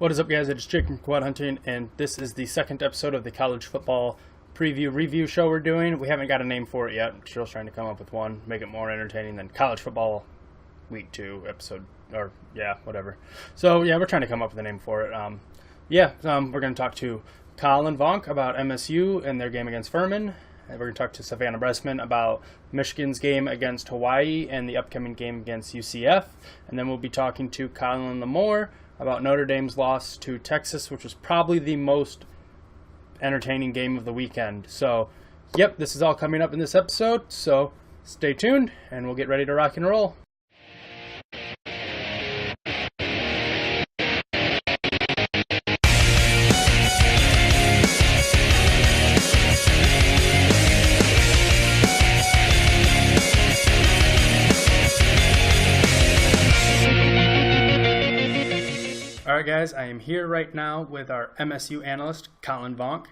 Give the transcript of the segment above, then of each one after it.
What is up, guys? It's Jake from Quad Hunting, and this is the second episode of the college football preview review show we're doing. We haven't got a name for it yet. I'm still trying to come up with one, make it more entertaining than college football week 2 episode, or whatever. So we're trying to come up with a name for it. We're going to talk to Collin Vonk about MSU and their game against Furman. And we're going to talk to Savannah Bressman about Michigan's game against Hawaii and the upcoming game against UCF. And then we'll be talking to Colin Lamore about Notre Dame's loss to Texas, which was probably the most entertaining game of the weekend. So, this is all coming up in this episode. So, stay tuned, and we'll get ready to rock and roll. Alright guys, I am here right now with our MSU analyst, Collin Vonk.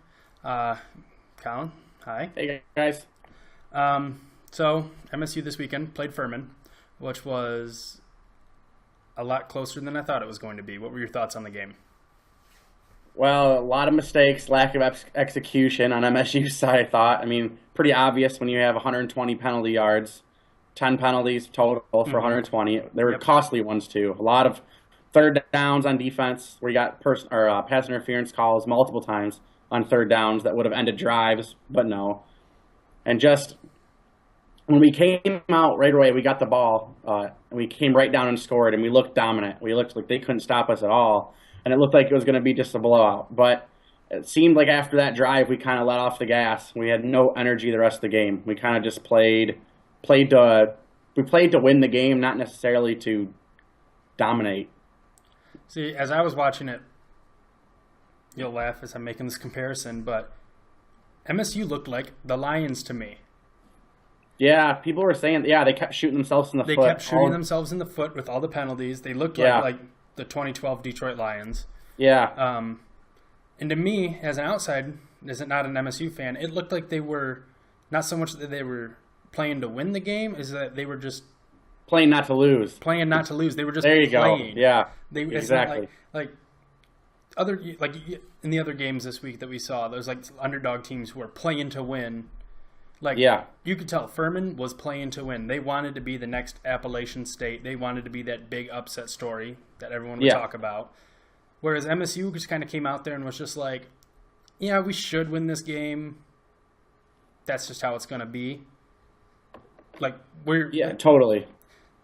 Colin, hi. Hey guys. So, MSU this weekend played Furman, which was a lot closer than I thought it was going to be. What were your thoughts on the game? Well, a lot of mistakes, lack of execution on MSU's side, I thought. I mean, pretty obvious when you have 120 penalty yards, 10 penalties total for 120. There were costly ones too. A lot of third downs on defense where you got pass interference calls multiple times on third downs that would have ended drives, but no. And just when we came out right away, we got the ball, and we came right down and scored, and we looked dominant. We looked like they couldn't stop us at all, and it looked like it was going to be just a blowout. But it seemed like after that drive, we kind of let off the gas. We had no energy the rest of the game. We kind of just played to win the game, not necessarily to dominate. See, as I was watching it, you'll laugh as I'm making this comparison, but MSU looked like the Lions to me. Yeah, people were saying, they kept shooting themselves in the foot. They kept shooting themselves in the foot with all the penalties. They looked like the 2012 Detroit Lions. Yeah. And to me, as an outside, as not an MSU fan, it looked like they were not so much that they were playing to win the game, is that they were just playing not to lose. Playing not to lose. They were just there. You playing. Go. Yeah. Exactly. Like in the other games this week that we saw, there's like underdog teams who were playing to win. You could tell Furman was playing to win. They wanted to be the next Appalachian State. They wanted to be that big upset story that everyone would talk about. Whereas MSU just kind of came out there and was just like, we should win this game. That's just how it's going to be. Totally.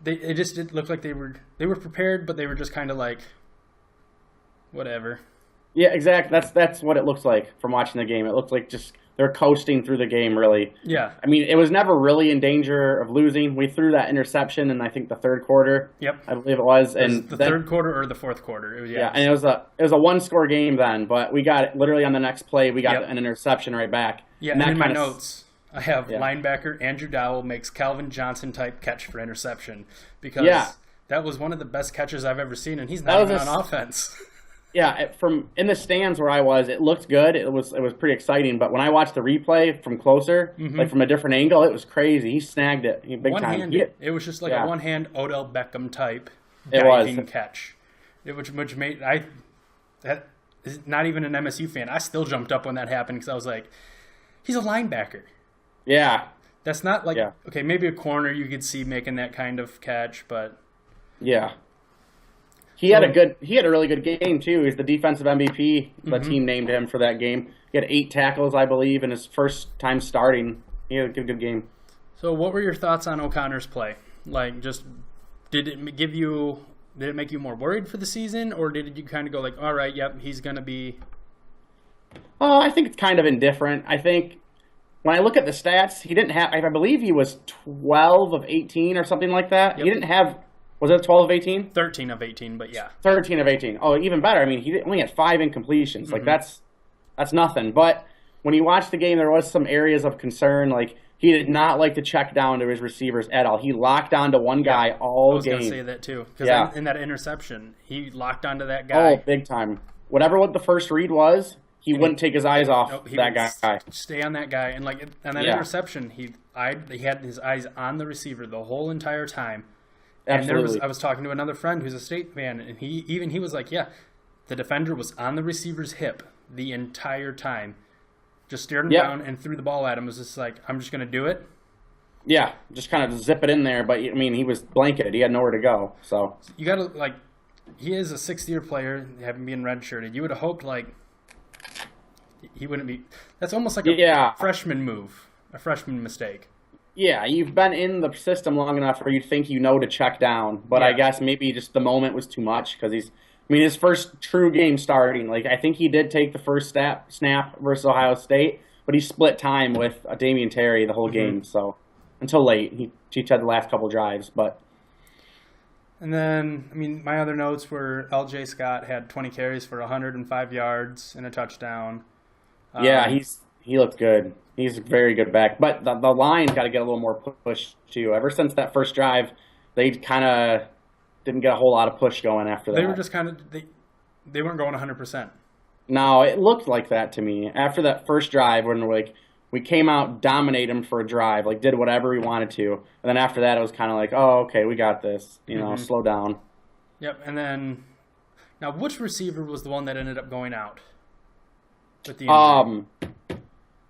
It just did look like they were prepared, but they were just kind of like, whatever. Yeah, exactly. That's what it looks like from watching the game. It looked like just they're coasting through the game, really. Yeah. I mean, it was never really in danger of losing. We threw that interception in, I think, the third quarter. Yep. I believe it was. And the third quarter or the fourth quarter. And it was a one-score game then, but we got it literally on the next play. We got an interception right back. Yeah, and in my notes, I have linebacker Andrew Dowell makes Calvin Johnson-type catch for interception because that was one of the best catches I've ever seen, and he's not even on offense. Yeah, from in the stands where I was, it looked good. It was pretty exciting. But when I watched the replay from closer, like from a different angle, it was crazy. He snagged it big time. It was just like a one-hand Odell Beckham type catch, which made that is not even an MSU fan. I still jumped up when that happened because I was like, he's a linebacker. Yeah, that's not like okay, maybe a corner you could see making that kind of catch, but He had a really good game too. He's the defensive MVP. The team named him for that game. He had 8 tackles, I believe, in his first time starting. He had a good game. So, what were your thoughts on O'Connor's play? Did it make you more worried for the season, or did you kind of go like, all right, he's gonna be? Oh, I think it's kind of indifferent. I think when I look at the stats, he didn't have. I believe he was 12 of 18 or something like that. He didn't have. Was it 12 of 18? 13 of 18, but 13 of 18. Oh, even better. I mean, he only had 5 incompletions. Like, that's nothing. But when you watch the game, there was some areas of concern. Like, he did not like to check down to his receivers at all. He locked onto one guy all game. I was going to say that, too. Because in that interception, he locked onto that guy. Oh, big time. Whatever the first read was, he wouldn't take his eyes off that guy. Stay on that guy. And, on that interception, he had his eyes on the receiver the whole entire time. Absolutely. And I was talking to another friend who's a State fan, and he was like, the defender was on the receiver's hip the entire time. Just stared him Yep. down and threw the ball at him. It was just like, I'm just going to do it. Yeah, just kind of zip it in there. But, I mean, he was blanketed. He had nowhere to go. So You got to, like, he is a sixth-year player, having been redshirted. You would have hoped, like, he wouldn't be. That's almost like a freshman move, a freshman mistake. Yeah, you've been in the system long enough where you think you know to check down. But I guess maybe just the moment was too much because his first true game starting. Like, I think he did take the first snap versus Ohio State, but he split time with Damian Terry the whole game. So until late, he had the last couple drives. But and then, I mean, my other notes were L.J. Scott had 20 carries for 105 yards and a touchdown. Yeah, he looked good. He's a very good back. But the line's got to get a little more push, too. Ever since that first drive, they kind of didn't get a whole lot of push going after that. They were just kind of they weren't going 100%. No, it looked like that to me. After that first drive when we came out, dominated them for a drive, like did whatever we wanted to. And then after that, it was kind of like, oh, okay, we got this. Slow down. Yep, and then now which receiver was the one that ended up going out with the injury?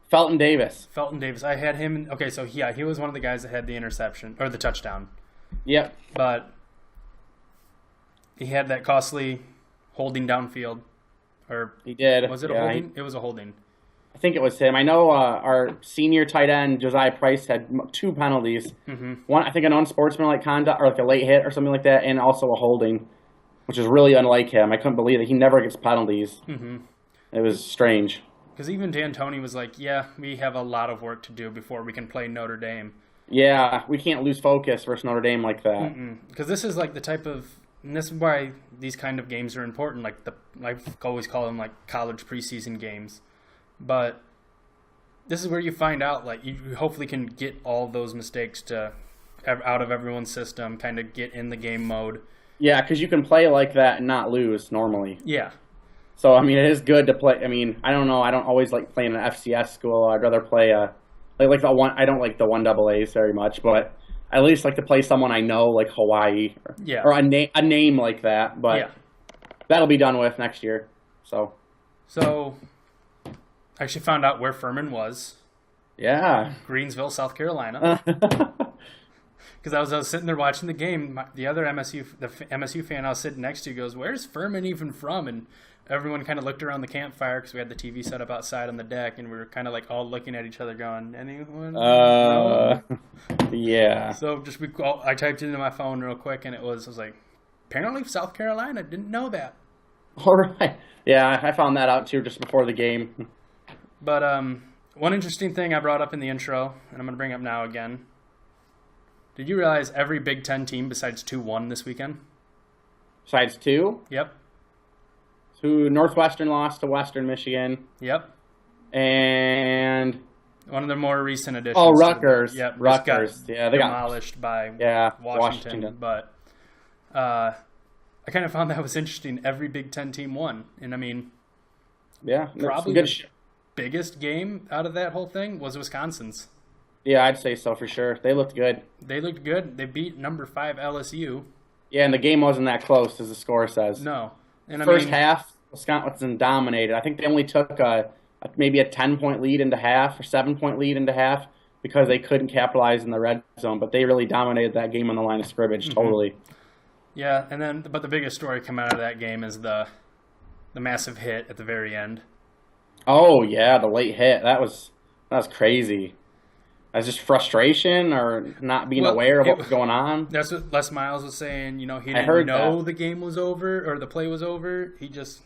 Felton Davis. Felton Davis. I had him. Okay, so he was one of the guys that had the interception or the touchdown. Yep. But he had that costly holding downfield. Or he did. Was it a holding? It was a holding. I think it was him. I know our senior tight end, Josiah Price, had 2 penalties. One, I think an unsportsmanlike conduct or like a late hit or something like that, and also a holding, which is really unlike him. I couldn't believe that he never gets penalties. It was strange. Because even D'Antoni was like, yeah, we have a lot of work to do before we can play Notre Dame. Yeah, we can't lose focus versus Notre Dame like that. Because this is like the type of, and this is why these kind of games are important. Like I always call them like college preseason games. But this is where you find out, like, you hopefully can get all those mistakes out of everyone's system, kind of get in the game mode. Yeah, because you can play like that and not lose normally. Yeah. So, I mean, it is good to play. I mean, I don't know. I don't always like playing an FCS school. I'd rather play like the one. I don't like the 1AAs very much, but I at least like to play someone I know, like Hawaii, or a name like that. But that'll be done with next year. So I actually found out where Furman was. Yeah. Greensville, South Carolina. Because I was sitting there watching the game. The other MSU fan I was sitting next to goes, "Where's Furman even from?" And everyone kind of looked around the campfire because we had the TV set up outside on the deck, and we were kind of like all looking at each other going, "Anyone?" No? Yeah. So I typed it into my phone real quick, and I was like, apparently South Carolina. Didn't know that. All right. Yeah, I found that out too just before the game. But one interesting thing I brought up in the intro, and I'm going to bring up now again. Did you realize every Big Ten team besides 2 won this weekend? Besides 2? Yep. So Northwestern lost to Western Michigan. Yep. And one of the more recent additions. Oh, Rutgers. Yep. Rutgers. Yeah, they demolished by Washington. But I kind of found that was interesting. Every Big Ten team won. And I mean, probably the biggest game out of that whole thing was Wisconsin's. Yeah, I'd say so for sure. They looked good. They looked good. They beat number 5 LSU. Yeah, and the game wasn't that close, as the score says. No. And First half, Wisconsin dominated. I think they only took maybe a 10-point lead into half or 7-point lead into half because they couldn't capitalize in the red zone. But they really dominated that game on the line of scrimmage, totally. Yeah, but the biggest story coming out of that game is the massive hit at the very end. Oh yeah, the late hit. That was crazy. That's just frustration or not being aware of what was going on. That's what Les Miles was saying. He didn't know the game was over or the play was over. He just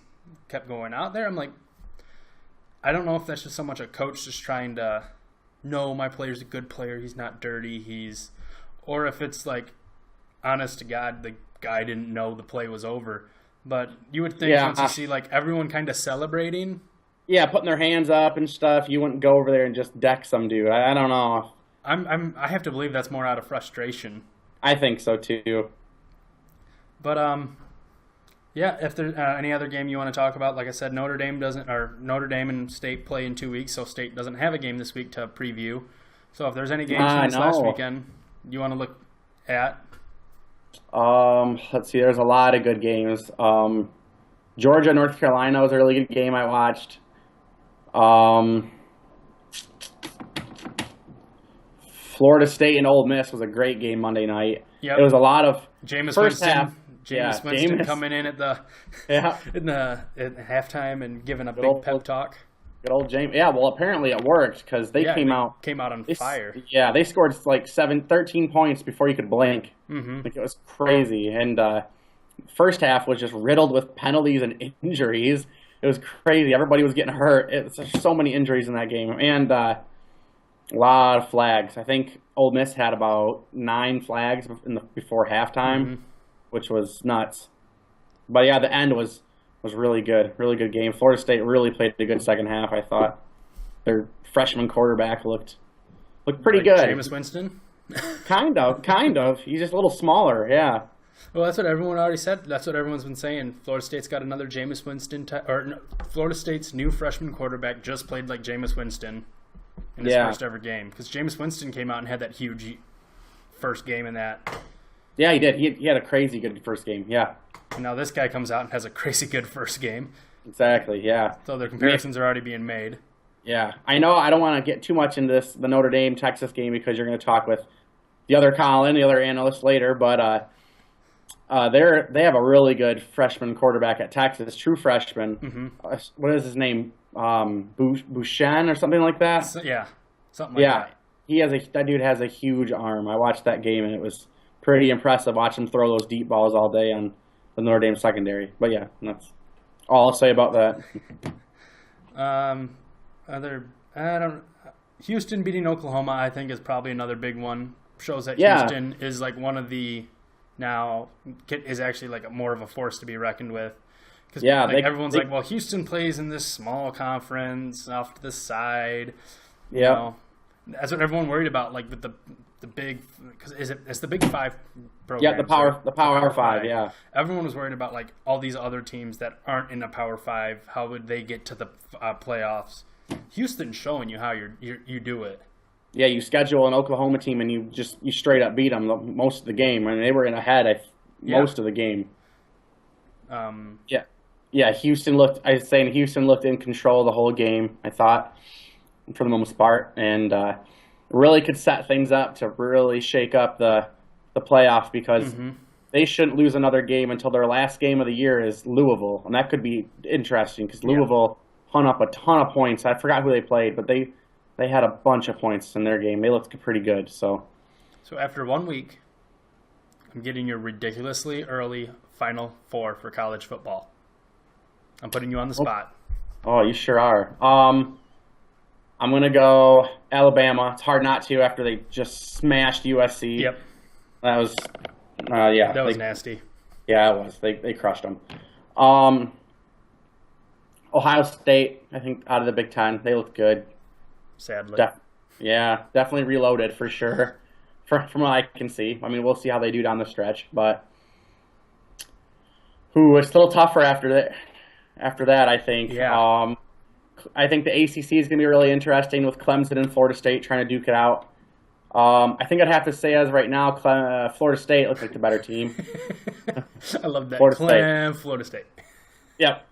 kept going out there. I'm like, I don't know if that's just so much a coach just trying to, no, my player's a good player. He's not dirty. Or if it's like, honest to God, the guy didn't know the play was over. But you would think once you see like everyone kind of celebrating. Yeah, putting their hands up and stuff. You wouldn't go over there and just deck some dude. I don't know. I have to believe that's more out of frustration. I think so too. But if there's any other game you want to talk about, like I said, Notre Dame and State play in 2 weeks, so State doesn't have a game this week to preview. So if there's any games from this last weekend you want to look at. Let's see. There's a lot of good games. Georgia, North Carolina was a really good game I watched. Florida State and Ole Miss was a great game Monday night. Yep. It was a lot of Jameis first Winston. half. Jameis Winston coming in at halftime and giving a big pep talk. Good old James. Yeah, well, apparently it worked because they came out on fire. Yeah, they scored like 13 points before you could blink. Mm-hmm. Like, it was crazy. And first half was just riddled with penalties and injuries. It was crazy. Everybody was getting hurt. There's so many injuries in that game. And a lot of flags. I think Ole Miss had about 9 flags before halftime, which was nuts. But yeah, the end was really good. Really good game. Florida State really played a good second half, I thought. Their freshman quarterback looked pretty good. Jameis Winston? Kind of. He's just a little smaller, yeah. Well, that's what everyone already said. That's what everyone's been saying. Florida State's got another Jameis Winston. Florida State's new freshman quarterback just played like Jameis Winston in his first ever game. Because Jameis Winston came out and had that huge first game in that. Yeah, he did. He had a crazy good first game, yeah. And now this guy comes out and has a crazy good first game. Exactly, yeah. So their comparisons are already being made. Yeah, I know I don't want to get too much into the Notre Dame-Texas game because you're going to talk with the other Colin, the other analyst later, but they have a really good freshman quarterback at Texas, true freshman. Mm-hmm. What is his name? Bouchan or something like that? Something like that. That dude has a huge arm. I watched that game, and it was pretty impressive watching him throw those deep balls all day on the Notre Dame secondary. But yeah, that's all I'll say about that. Houston beating Oklahoma, I think, is probably another big one. Shows that Houston is like one of the is actually like more of a force to be reckoned with. Because everyone's like, well, Houston plays in this small conference off to the side. Yeah, you know, that's what everyone worried about. Like with the big, because it's the Big Five program. Yeah, the Power Five. Yeah, everyone was worried about like all these other teams that aren't in the Power Five. How would they get to the playoffs? Houston's showing you how you do it. Yeah, you schedule an Oklahoma team and you straight up beat them most of the game. I mean, they were in ahead most of the game. Houston looked in control the whole game, I thought, for the most part, and really could set things up to really shake up the playoff because they shouldn't lose another game until their last game of the year is Louisville, and that could be interesting because Louisville hung up a ton of points. I forgot who they played, but they had a bunch of points in their game. They looked pretty good. So after 1 week, I'm getting your ridiculously early Final Four for college football. I'm putting you on the spot. Oh, you sure are. I'm going to go Alabama. It's hard not to after they just smashed USC. Yep. That was, That was nasty. Yeah, it was. They crushed them. Ohio State, I think, out of the Big Ten, they looked good. Sadly. Definitely reloaded for sure, from what I can see. I mean, we'll see how they do down the stretch, but it's a little tougher after that, I think. Yeah. I think the ACC is going to be really interesting with Clemson and Florida State trying to duke it out. I think I'd have to say, as right now, Florida State looks like the better team. I love that. Florida State. Yep.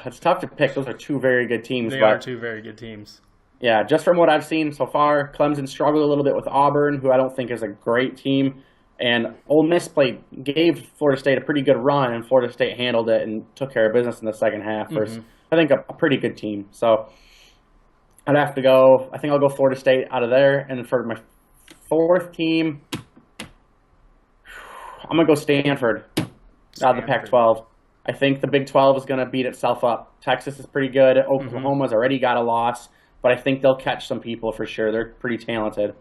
It's tough to pick. Those are two very good teams. They are two very good teams. Yeah, just from what I've seen so far, Clemson struggled a little bit with Auburn, who I don't think is a great team. And Ole Miss gave Florida State a pretty good run, and Florida State handled it and took care of business in the second half. Versus, I think, a pretty good team. So I'd have to go. I think I'll go Florida State out of there. And for my fourth team, I'm going to go Stanford out of the Pac-12. I think the Big 12 is going to beat itself up. Texas is pretty good. Oklahoma's already got a loss, but I think they'll catch some people for sure. They're pretty talented.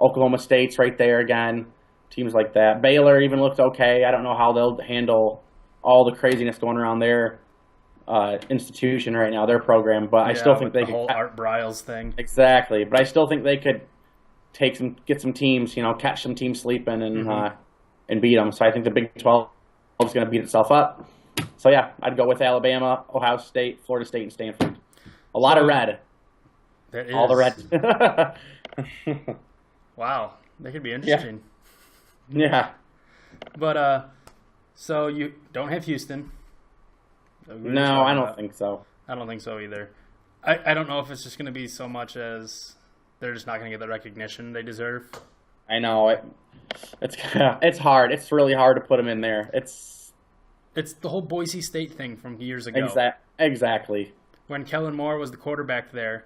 Oklahoma State's right there again. Teams like that. Baylor even looked okay. I don't know how they'll handle all the craziness going around their institution right now, their program, but I still think they could. The whole Art Briles thing. Exactly, but I still think they could get some teams, catch some teams sleeping and beat them. So I think the Big 12 is going to beat itself up. So yeah, I'd go with Alabama, Ohio State, Florida State, and Stanford. A lot of red. That is. All the red. Wow, that could be interesting. Yeah. But so you don't have Houston. No, I don't think so. I don't think so either. I don't know if it's just going to be so much as they're just not going to get the recognition they deserve. I know it's hard. It's really hard to put them in there. It's the whole Boise State thing from years ago. Exactly. When Colin Lamore was the quarterback there.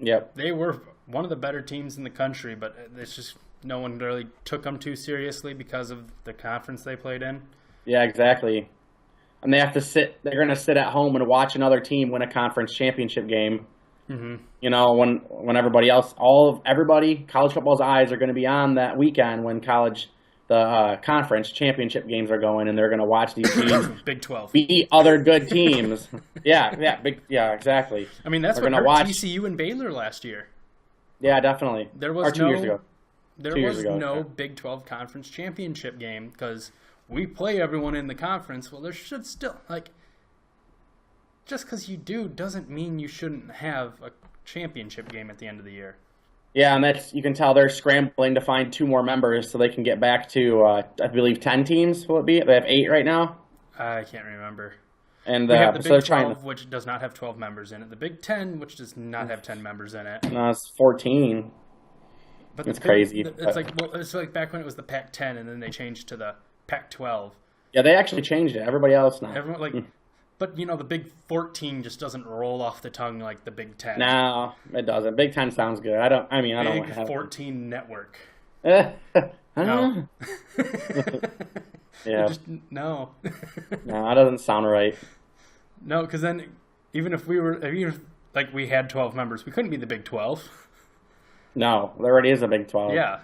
Yep. They were one of the better teams in the country, but it's just no one really took them too seriously because of the conference they played in. Yeah, exactly. And they have to sit. They're going to sit at home and watch another team win a conference championship game. Mm-hmm. You know, when everybody else, everybody, college football's eyes are going to be on that weekend when the conference championship games are going, and they're going to watch these teams Big 12 beat other good teams. Yeah, exactly. I mean, that's what hurt TCU and Baylor last year. Yeah, definitely. There was 2 years ago. There was no Big 12 conference championship game because we play everyone in the conference. Well, there should still, just because you do doesn't mean you shouldn't have a championship game at the end of the year. Yeah, and you can tell they're scrambling to find 2 more members so they can get back to, I believe, 10 teams. Will it be? They have 8 right now. I can't remember. And we have the Big 12, which does not have 12 members in it. The Big 10, which does not have 10 members in it. No, it's 14. But it's crazy. It's like back when it was the Pac-10, and then they changed to the Pac-12. Yeah, they actually changed it. Everybody else now. But the Big 14 just doesn't roll off the tongue like the Big 10. No, it doesn't. Big 10 sounds good. I don't. Big 14 network. No. Yeah. No, that doesn't sound right. No, because then even if we had 12 members, we couldn't be the Big 12. No, there already is a Big 12. Yeah.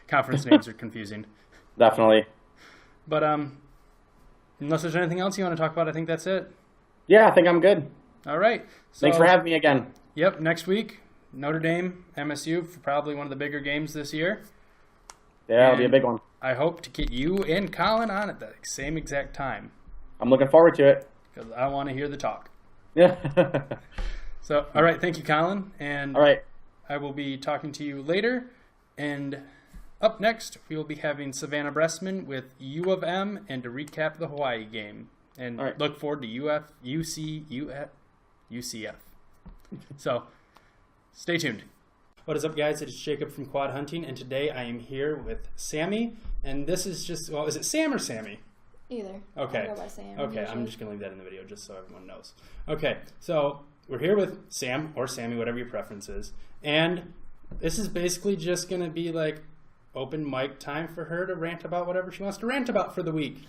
Conference names are confusing. Definitely. But unless there's anything else you want to talk about, I think that's it. Yeah, I think I'm good. All right. Thanks for having me again. Yep. Next week, Notre Dame, MSU, for probably one of the bigger games this year. Yeah, it'll be a big one. I hope to get you and Colin on at the same exact time. I'm looking forward to it. Because I want to hear the talk. Yeah. So, all right. Thank you, Colin. And all right. I will be talking to you later. And up next, we will be having Savannah Bressman with U of M and to recap the Hawaii game. And look forward to UCF. So, stay tuned. What is up, guys? It is Jacob from Quad Hunting, and today I am here with Sammy. And this is just, is it Sam or Sammy? Either. Okay. I go by Sam. Okay, usually. I'm just going to leave that in the video just so everyone knows. Okay, so we're here with Sam or Sammy, whatever your preference is. And this is basically just going to be like open mic time for her to rant about whatever she wants to rant about for the week.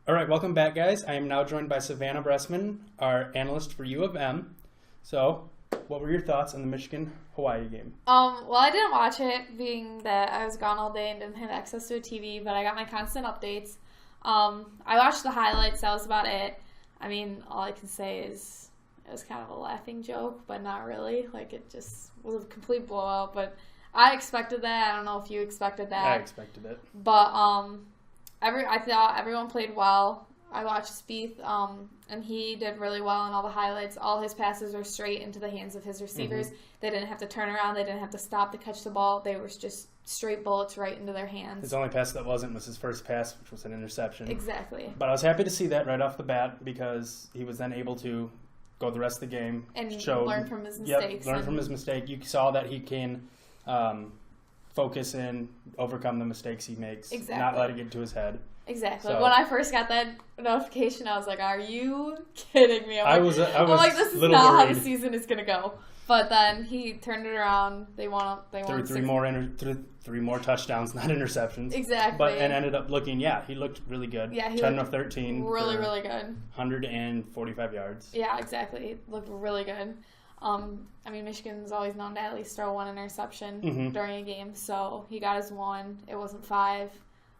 All right, welcome back, guys. I am now joined by Savannah Bressman, our analyst for U of M. So, what were your thoughts on the Michigan-Hawaii game? Well, I didn't watch it, being that I was gone all day and didn't have access to a TV, but I got my constant updates. I watched the highlights. That was about it. I mean, all I can say is it was kind of a laughing joke, but not really. It just was a complete blowout, but I expected that. I don't know if you expected that. I expected it. But I thought everyone played well. I watched Spieth, and he did really well in all the highlights. All his passes were straight into the hands of his receivers. Mm-hmm. They didn't have to turn around. They didn't have to stop to catch the ball. They were just straight bullets right into their hands. His only pass that wasn't was his first pass, which was an interception. Exactly. But I was happy to see that right off the bat because he was then able to go the rest of the game. And learn from his mistakes. Yep, learn from his mistake. You saw that he can focus and overcome the mistakes he makes. Exactly. Not let it get to his head. Exactly. So, when I first got that notification, I was like, "Are you kidding me?" I'm like, "This is not how the season is gonna go." But then he turned it around. They won. Three more touchdowns, not interceptions. Exactly. And ended up looking. Yeah, he looked really good. Yeah, 10 of 13. Really, really good. 145 yards. Yeah, exactly. He looked really good. I mean, Michigan's always known to at least throw one interception during a game, so he got his one. It wasn't 5.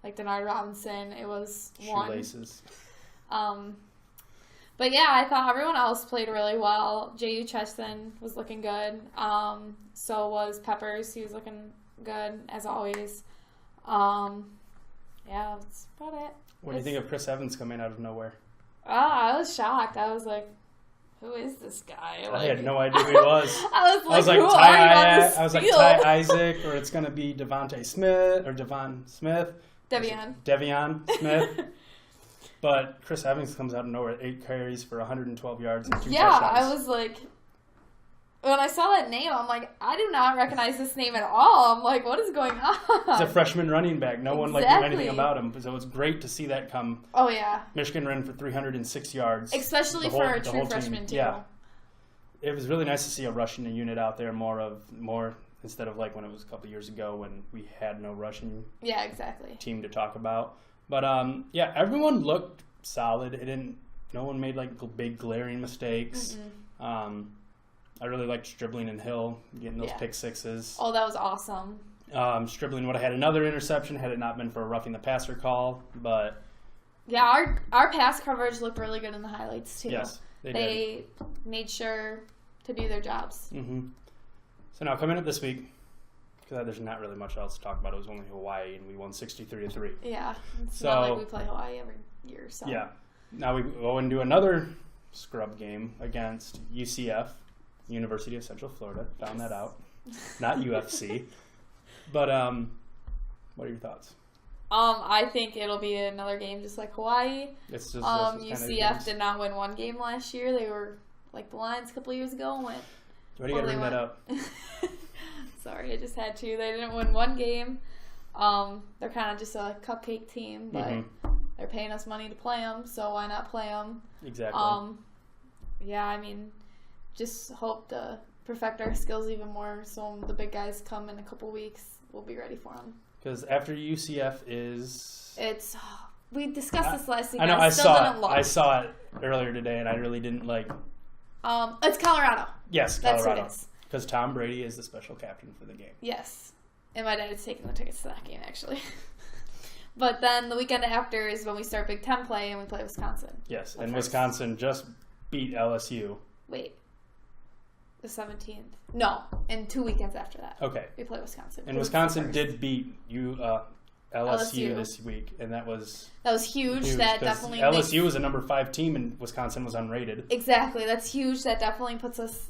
Like Denard Robinson, it was 1. Shoelaces. But yeah, I thought everyone else played really well. J.U. Cheston was looking good. So was Peppers. He was looking good, as always. Yeah, that's about it. What do you think of Chris Evans coming out of nowhere? I was shocked. I was like, who is this guy? I had no idea who he was. I was like, who are you on this field? Ty Isaac, or it's going to be Devon Smith. Devion Smith. But Chris Evans comes out of nowhere at 8 carries for 112 yards and 2 Yeah, touchdowns. I was like, when I saw that name, I'm like, I do not recognize this name at all. I'm like, what is going on? He's a freshman running back. No one knew anything about him. So it's great to see that come. Oh, yeah. Michigan ran for 306 yards. Especially for a true freshman, too. Yeah. It was really nice to see a rushing unit out there more instead of like when it was a couple years ago when we had no rushing team to talk about. But yeah, everyone looked solid. No one made like big glaring mistakes. I really liked Stribling and Hill getting those pick sixes. Oh, that was awesome. Stribling would have had another interception had it not been for a roughing the passer call, but yeah, our pass coverage looked really good in the highlights too. Yes, they made sure to do their jobs. So now coming up this week, because there's not really much else to talk about. It was only Hawaii, and we won 63-3. Yeah, it's not like we play Hawaii every year. So yeah, now we go and do another scrub game against UCF, University of Central Florida. Found that out, not UFC. But what are your thoughts? I think it'll be another game just like Hawaii. It's just UCF did not win one game last year. They were like the Lions a couple years ago and went. Why do you gotta bring that up? Sorry, I just had to. They didn't win one game. They're kind of just a cupcake team, but they're paying us money to play them, so why not play them? Exactly. Yeah, I mean, just hope to perfect our skills even more so when the big guys come in a couple weeks, we'll be ready for them. Because after UCF is... We discussed this last week. I know, I saw it earlier today, and I really didn't like... It's Colorado. Yes, Colorado. That's who it is. Because Tom Brady is the special captain for the game. Yes. And my dad is taking the tickets to that game, actually. But then the weekend after is when we start Big Ten play and we play Wisconsin. Yes, and Wisconsin just beat LSU. Wait. The 17th. No, and 2 weekends after that. Okay. We play Wisconsin. And Wisconsin did beat LSU this week, and that was huge. That definitely LSU was a number 5 team, and Wisconsin was unrated. Exactly. That's huge. That definitely puts us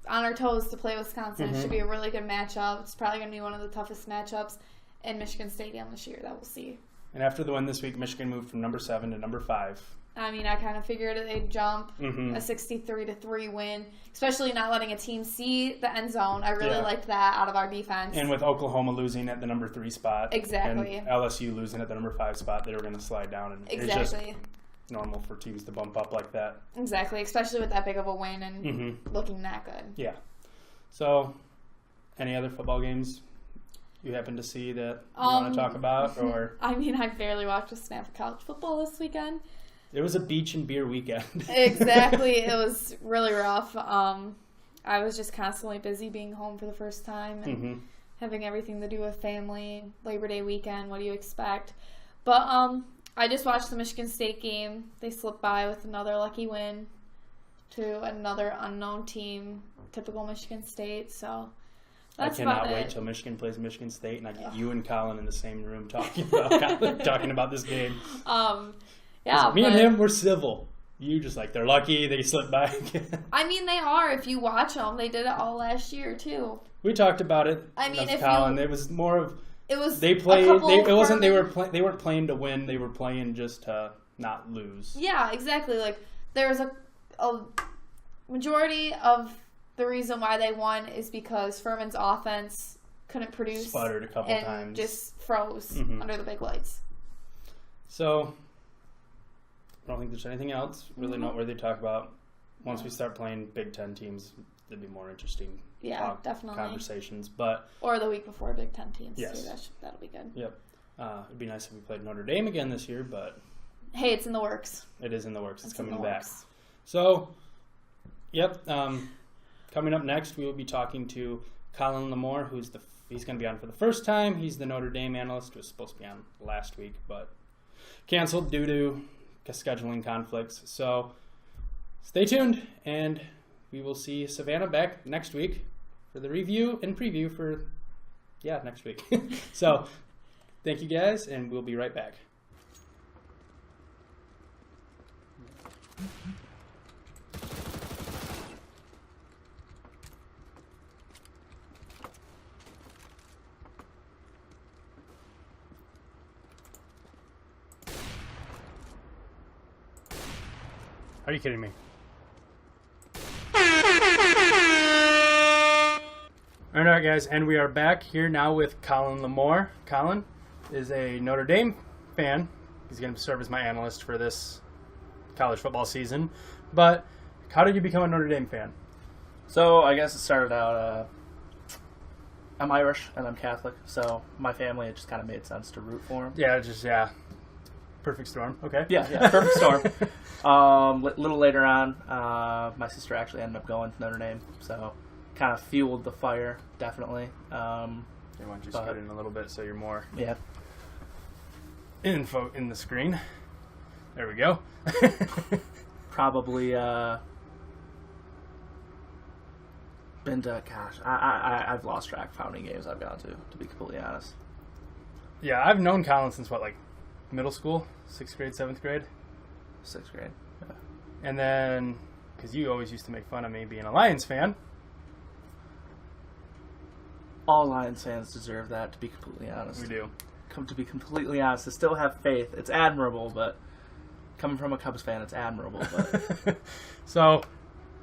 on our toes to play Wisconsin. It should be a really good matchup. It's probably going to be one of the toughest matchups in Michigan Stadium this year that we'll see. And after the win this week, Michigan moved from number 7 to number 5. I mean, I kind of figured they'd jump a 63-3 win, especially not letting a team see the end zone. I really liked that out of our defense. And with Oklahoma losing at the number 3 spot. Exactly. And LSU losing at the number 5 spot, they were going to slide down. And it's just normal for teams to bump up like that. Exactly, especially with that big of a win and looking that good. Yeah. So, any other football games you happen to see that you want to talk about? Or I mean, I barely watched a snap of college football this weekend. It was a beach and beer weekend. Exactly. It was really rough. I was just constantly busy being home for the first time and having everything to do with family. Labor Day weekend, what do you expect? But I just watched the Michigan State game. They slipped by with another lucky win to another unknown team, typical Michigan State. So that's about it. I cannot wait till Michigan plays Michigan State and I get you and Colin in the same room talking about this game. Yeah, me and him, we're civil. You just like, they're lucky, they slipped by again. I mean, they are. If you watch them, they did it all last year, too. We talked about it. I mean, if Colin, it was more of... It was they played. It wasn't. They weren't playing to win. They were playing just to not lose. Yeah, exactly. Like there was a majority of the reason why they won is because Furman's offense couldn't produce, sputtered a couple times, just froze under the big lights. So I don't think there's anything else really noteworthy to talk about. Once we start playing Big Ten teams, it'd be more interesting. Yeah, definitely. Conversations, or the week before Big Ten teams. Yes, too. That'll be good. Yep. It'd be nice if we played Notre Dame again this year, but hey, it's in the works. It is in the works. It's coming back. So, yep. Coming up next, we will be talking to Colin Lamore, he's going to be on for the first time. He's the Notre Dame analyst. Was supposed to be on last week, but canceled due to scheduling conflicts. So, stay tuned and. We will see Savannah back next week for the review and preview for, next week. So, thank you guys, and we'll be right back. Are you kidding me? All right, guys, and we are back here now with Colin Lamore. Colin is a Notre Dame fan. He's going to serve as my analyst for this college football season. But how did you become a Notre Dame fan? So I guess it started out, I'm Irish and I'm Catholic, so my family, it just kind of made sense to root for them. Yeah. Perfect storm. Okay. Yeah, perfect storm. Little later on, my sister actually ended up going to Notre Dame, so kind of fueled the fire, definitely. You want to just cut in a little bit so you're more info in the screen. There we go. Probably been to, I've lost track of how many games I've gone to be completely honest. Yeah, I've known Colin since middle school? 6th grade, 7th grade? 6th grade, yeah. And then, because you always used to make fun of me being a Lions fan. All Lions fans deserve that, to be completely honest. We do. To be completely honest, to still have faith. It's admirable, but coming from a Cubs fan, it's admirable. But So,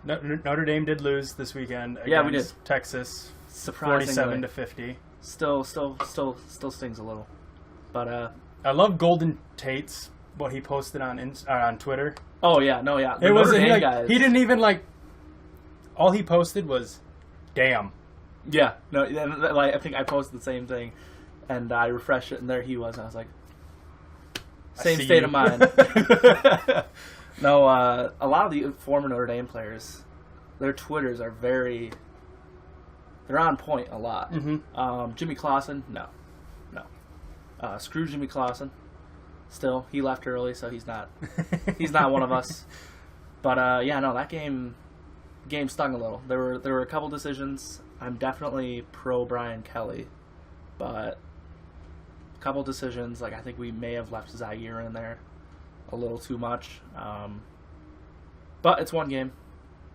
Notre Dame did lose this weekend against we did. Texas, Surprisingly. 47-50. Still stings a little. But I love Golden Tate's what he posted on Twitter. oh yeah, no yeah. The It was Notre Dame like, guys. he didn't even all he posted was, "Damn." Yeah, no. Like I think I posted the same thing, and I refreshed it, and there he was, and I was like, same see state you. of mind. No, a lot of the former Notre Dame players, their Twitters are they're on point a lot. Mm-hmm. Jimmy Clausen, no. Screw Jimmy Clausen. Still, he left early, so he's not one of us. But that game stung a little. There were a couple decisions. I'm definitely pro Brian Kelly, but a couple decisions, I think we may have left Zaire in there a little too much. But it's one game.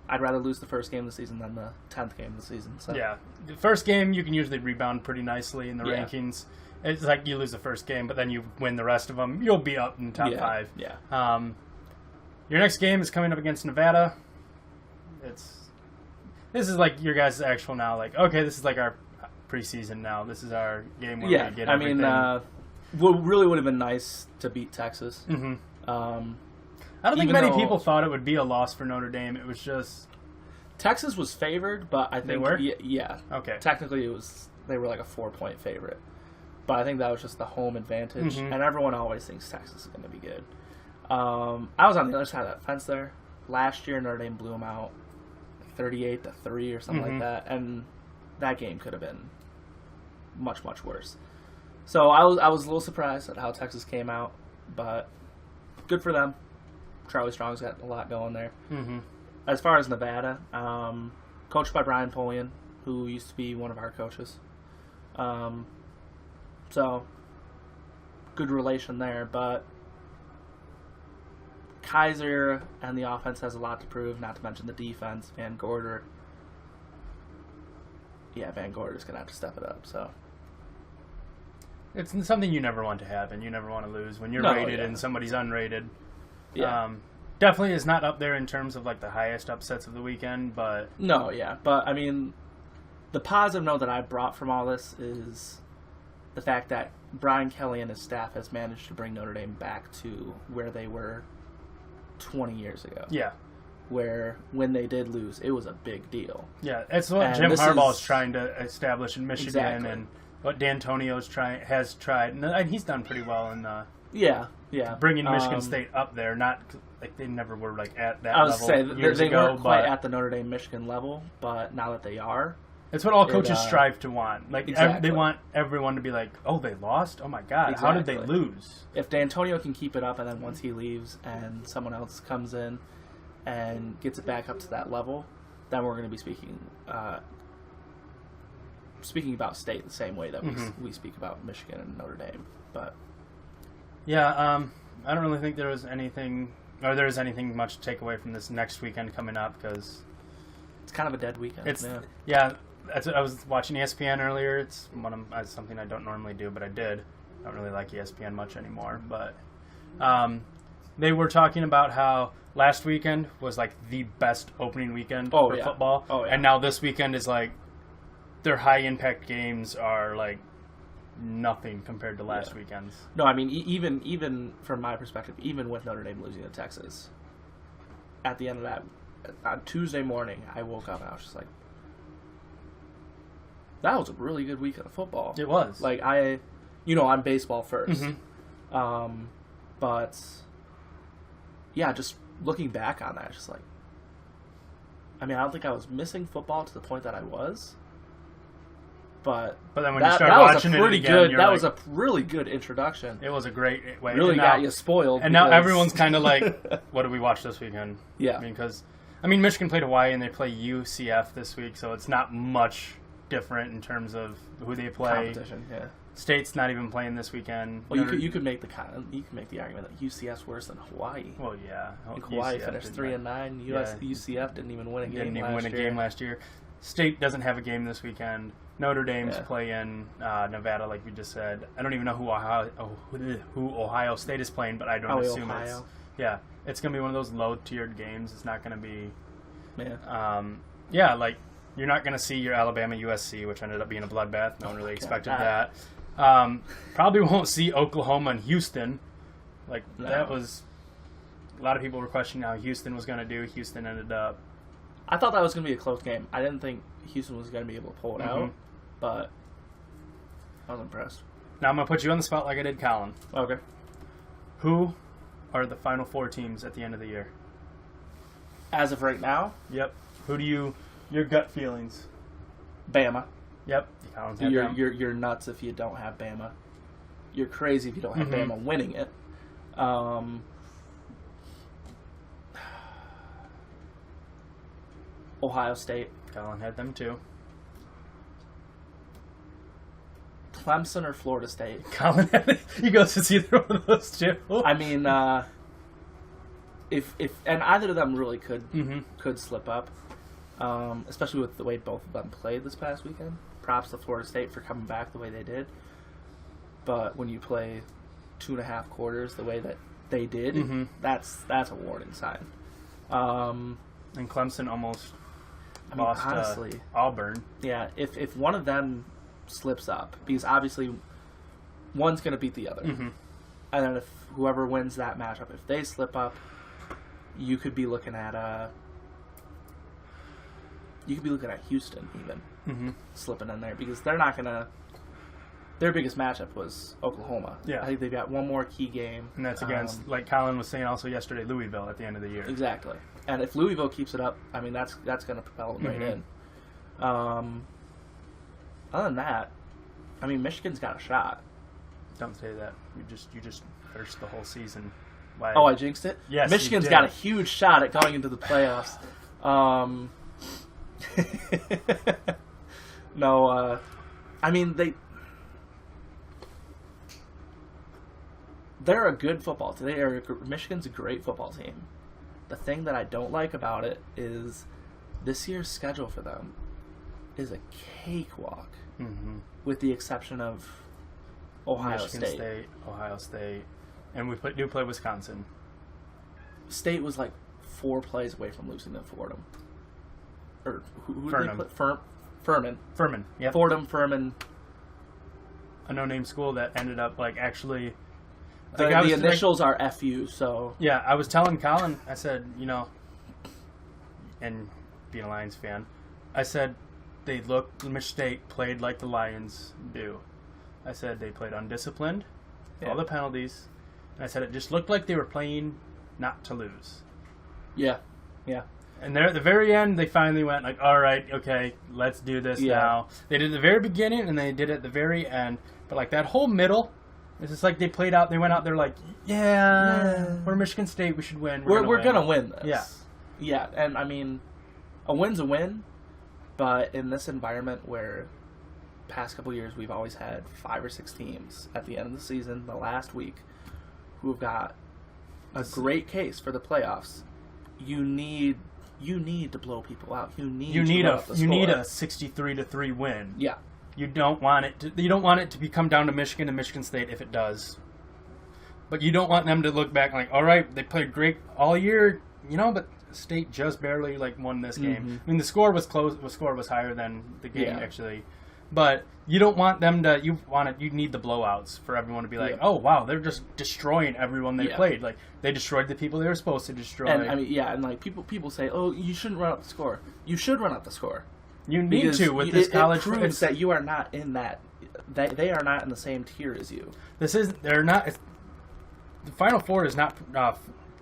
I'd rather lose the first game of the season than the 10th game of the season. So. Yeah, the first game you can usually rebound pretty nicely in the Yeah. rankings. It's like you lose the first game, but then you win the rest of them. You'll be up in the top 5. Yeah. Your next game is coming up against Nevada. This is your guys' actual now. Okay, this is our preseason now. This is our game where we get everything. What really would have been nice to beat Texas. Mm-hmm. I don't think even many though- people thought it would be a loss for Notre Dame. It was just Texas was favored, but I think They were? Yeah. okay. Technically, they were a 4-point favorite, but I think that was just the home advantage, Mhm. and everyone always thinks Texas is going to be good. I was on the other side of that fence there. Last year, Notre Dame blew them out 38-3 or something Mhm. like that, and that game could have been much, much worse. So I was a little surprised at how Texas came out, but good for them. Charlie Strong's got a lot going there. Mm-hmm. As far as Nevada, coached by Brian Polian, who used to be one of our coaches. So, good relation there, but Kaiser and the offense has a lot to prove, not to mention the defense. Van Gorder's going to have to step it up, so. It's something you never want to have, and you never want to lose when you're No, rated yeah. and somebody's unrated. Yeah. Definitely is not up there in terms of the highest upsets of the weekend, but No, yeah, but I mean, the positive note that I brought from all this is the fact that Brian Kelly and his staff has managed to bring Notre Dame back to where they were 20 years ago. yeah. Where when they did lose, it was a big deal. Yeah, it's what And Jim this Harbaugh's is- trying to establish in Michigan, Exactly. and what D'Antonio's has tried, and he's done pretty well in Yeah. bringing Michigan State up there. Not they never were at that I was level saying years they ago, weren't quite but at the Notre Dame Michigan level, but now that they are, it's what all it, coaches strive to want. exactly. They want everyone to be oh, they lost? Oh my God, how did they Exactly. lose? if D'Antonio can keep it up, and then once he leaves and someone else comes in and gets it back up to that level, then we're going to be speaking about State the same way that we speak about Michigan and Notre Dame. But Yeah, I don't really think there is anything much to take away from this next weekend coming up, because it's kind of a dead weekend. I was watching ESPN earlier. It's something I don't normally do, but I did. I don't really like ESPN much anymore, but They were talking about how last weekend was like the best opening weekend for football. Oh, yeah. And now this weekend is like their high impact games are like nothing compared to last weekend's. No, I mean even from my perspective, even with Notre Dame losing to Texas, at the end of that on Tuesday morning, I woke up and I was just like, that was a really good weekend of football. It was. Like I'm baseball first. But yeah, just looking back on that, it's just like, I mean, I don't think I was missing football to the point that I was. But then when you start watching it again, that was a really good introduction. It was a great way. Really got you spoiled. And now everyone's kind of like, what did we watch this weekend? Yeah. Because Michigan played Hawaii and they play UCF this week, so it's not much different in terms of who they play. Competition, yeah. State's not even playing this weekend. Well, you could make the argument that UCF's worse than Hawaii. Well, yeah. Hawaii finished 3-9. UCF didn't even win a game. Didn't even win a game last year. State doesn't have a game this weekend. Notre Dame's playing Nevada, like we just said. I don't even know who Ohio State is playing, but I don't assume Ohio. It's gonna be one of those low-tiered games. It's not gonna be, like you're not gonna see your Alabama USC, which ended up being a bloodbath. No one really expected that. Probably won't see Oklahoma and Houston. That was a lot of people were questioning how Houston was gonna do. Houston ended up. I thought that was gonna be a close game. I didn't think Houston was gonna be able to pull it out. But I was impressed. Now I'm going to put you on the spot like I did Colin. Okay. Who are the Final Four teams at the end of the year? As of right now? Yep. Who do your gut feelings? Bama. Yep. Colin's had them. You're nuts if you don't have Bama. You're crazy if you don't have Bama winning it. Ohio State. Colin had them too. Clemson or Florida State? Colin had it. He goes, it's either one of those two. I mean, if and either of them really could slip up, especially with the way both of them played this past weekend. Props to Florida State for coming back the way they did. But when you play 2.5 quarters the way that they did, that's a warning sign. And Clemson almost lost honestly, Auburn. Yeah, if one of them slips up, because obviously one's going to beat the other, and then if whoever wins that matchup, if they slip up, you could be looking at Houston even slipping in there, because they're not going to. Their biggest matchup was Oklahoma. Yeah. I think they've got one more key game. And that's against, like Colin was saying also yesterday, Louisville at the end of the year. Exactly. And if Louisville keeps it up, I mean, that's going to propel them right in. Other than that, I mean, Michigan's got a shot. Don't say that. You just cursed the whole season. Why? Oh, I jinxed it? Yes, Michigan's got a huge shot at going into the playoffs. No, I mean, they're a good football team. Michigan's a great football team. The thing that I don't like about it is this year's schedule for them is a cakewalk, with the exception of Ohio State. Ohio State, and we do play Wisconsin. State was like 4 plays away from losing to Fordham. Or who did they play? Furman. Furman, yeah. Furman. A no-name school that ended up actually. The initials are FU, so... Yeah, I was telling Colin, I said, and being a Lions fan, I said, Michigan State played like the Lions do. I said they played undisciplined, all the penalties, and I said it just looked like they were playing not to lose. Yeah. And there at the very end, they finally went all right, okay, let's do this now. They did it at the very beginning, and they did it at the very end. But that whole middle... It's just like they went out there like, we're Michigan State, we should win. We're going to win this. Yeah. Yeah, and I mean, a win's a win, but in this environment where past couple years we've always had 5 or 6 teams at the end of the season, the last week, who have got a great case for the playoffs, you need to blow people out. You need a 63-3 win. Yeah. You don't want it to come down to Michigan and Michigan State if it does. But you don't want them to look back like, all right, they played great all year, but State just barely won this game. I mean, the score was close. The score was higher than the game actually, but you don't want them to. You need the blowouts for everyone to be like, oh wow, they're just destroying everyone they played. Like they destroyed the people they were supposed to destroy. And I mean, and people say, oh, you shouldn't run up the score. You should run up the score. You need to with this college. It proves that you are not in that. They are not in the same tier as you. They're not. The Final Four is not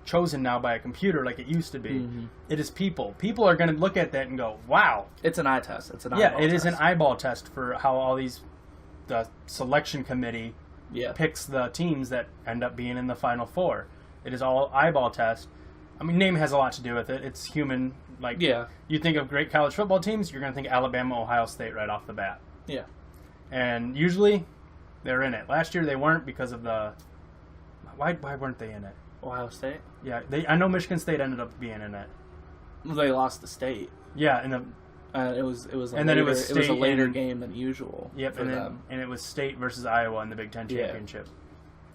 chosen now by a computer like it used to be. It is people. People are going to look at that and go, "Wow!" It's an eye test. It's an eyeball test. It is an eyeball test for how all the selection committee picks the teams that end up being in the Final Four. It is all eyeball test. I mean, name has a lot to do with it. It's human. You think of great college football teams, you're going to think Alabama, Ohio State right off the bat. Yeah. And usually, they're in it. Last year they weren't because of the. Why weren't they in it? Ohio State? Yeah, I know Michigan State ended up being in it. They lost to State. Yeah, it was State a later game than usual. Yep, for them. And it was State versus Iowa in the Big Ten championship,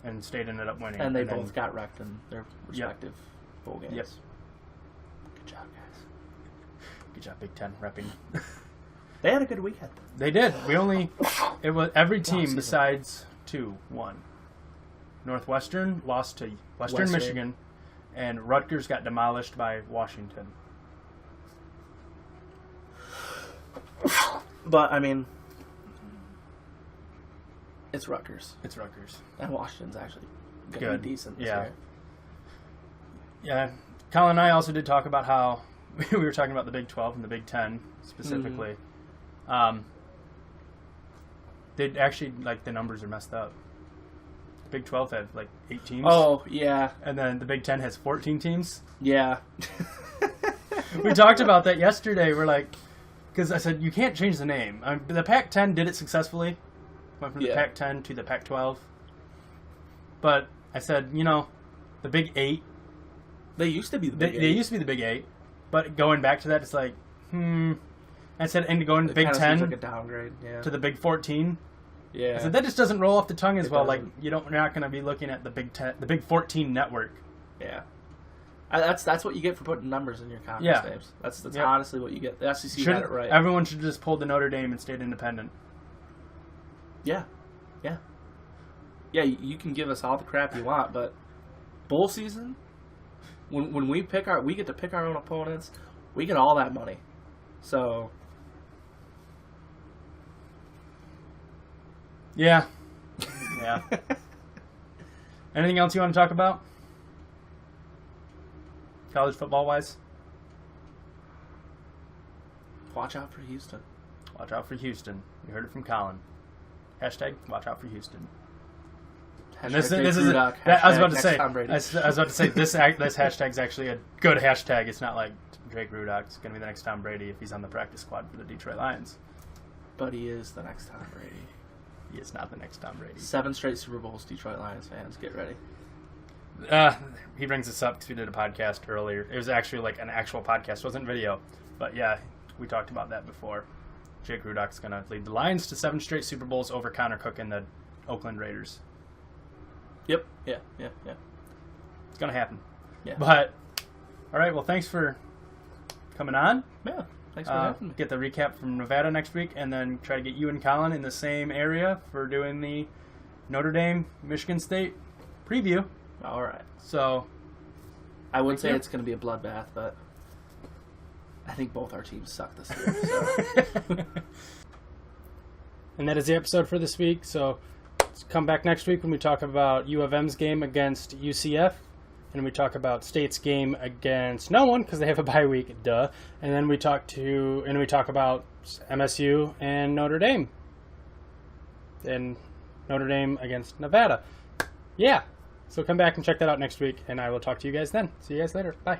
and State ended up winning. And they both got wrecked in their respective bowl games. Yep. Good job, guys. Good job, Big Ten repping. They had a good weekend. They did. It was every team besides 2 won. Northwestern lost to Western Michigan, and Rutgers got demolished by Washington. But, I mean, it's Rutgers. It's Rutgers. And Washington's actually going to be decent this year. Yeah. Colin and I also did talk about how we were talking about the Big 12 and the Big 10 specifically. They actually, the numbers are messed up. The Big 12 had 8 teams. Oh, yeah. And then the Big 10 has 14 teams. Yeah. We talked about that yesterday. We're because I said, you can't change the name. The Pac-10 did it successfully. Went from the Pac-10 to the Pac-12. But I said, the Big 8. They used to be the Big 8. They used to be the Big 8. But going back to that, it's I said, and going to Big 10 seems like a downgrade, to the Big 14. Yeah. I said, that just doesn't roll off the tongue as well. You're not going to be looking at the Big 14 network. Yeah. That's what you get for putting numbers in your conference names. That's honestly what you get. The SEC got it right. Everyone should just pull the Notre Dame and stay independent. Yeah. Yeah. Yeah, you can give us all the crap you want, but bowl season, when we get to pick our own opponents, we get all that money. So yeah. Anything else you want to talk about? College football wise? Watch out for Houston. Watch out for Houston. You heard it from Colin. Hashtag watch out for Houston. And this is I was about to say. This hashtag is actually a good hashtag. It's not like Drake Rudock's going to be the next Tom Brady if he's on the practice squad for the Detroit Lions. But he is the next Tom Brady. He is not the next Tom Brady. 7 straight Super Bowls, Detroit Lions fans. Get ready. He brings this up because we did a podcast earlier. It was actually an actual podcast. It wasn't video. But yeah, we talked about that before. Jake Rudock's going to lead the Lions to 7 straight Super Bowls over Connor Cook and the Oakland Raiders. Yep. Yeah. It's going to happen. Yeah. But, all right, well, thanks for coming on. Yeah, thanks for having me. Get the recap from Nevada next week, and then try to get you and Colin in the same area for doing the Notre Dame, Michigan State preview. All right. So, I would say it's going to be a bloodbath, but I think both our teams suck this year. So. And that is the episode for this week. So, let's come back next week when we talk about U of M's game against UCF. And we talk about State's game against no one because they have a bye week, duh. And then we talk about MSU and Notre Dame. And Notre Dame against Nevada. Yeah. So come back and check that out next week, and I will talk to you guys then. See you guys later. Bye.